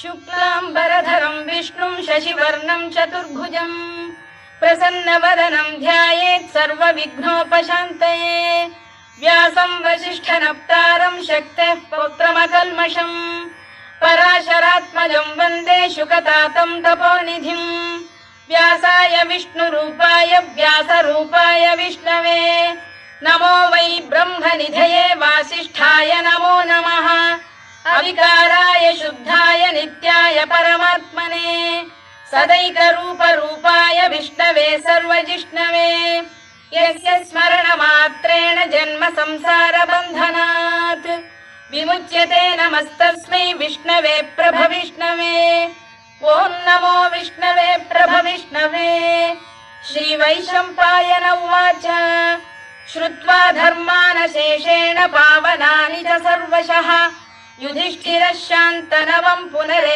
शुक्लाम्बरधरं विष्णुं शशिवर्णं चतुर्भुजं प्रसन्नवदनं ध्यायेत् सर्वविघ्नोपशान्तये। व्यासं वसिष्ठनप्तारं शक्तेः पौत्रमकल्मषम् पराशरात्मजं वन्दे शुकतातं तपोनिधिम्। व्यासाय विष्णुरूपाय व्यासरूपाय विष्णवे नमो वै ब्रह्मनिधये वासिष्ठाय नमो नमः। अविकाराय शुद्धाय नित्याय परमात्मने सदैकरूपरूपाय विष्णवे सर्वजिष्णवे यस्य स्मरणमात्रेण जन्म संसारबन्धनात् विमुच्यते नमस्तस्मै विष्णवे प्रभविष्णवे। ॐ नमो विष्णवे प्रभविष्णवे। श्रीवैशम्पायन उवाच श्रुत्वा धर्मानशेषेण पावनानि च सर्वशः युधिष्ठिरः शान्तनवं पुनरे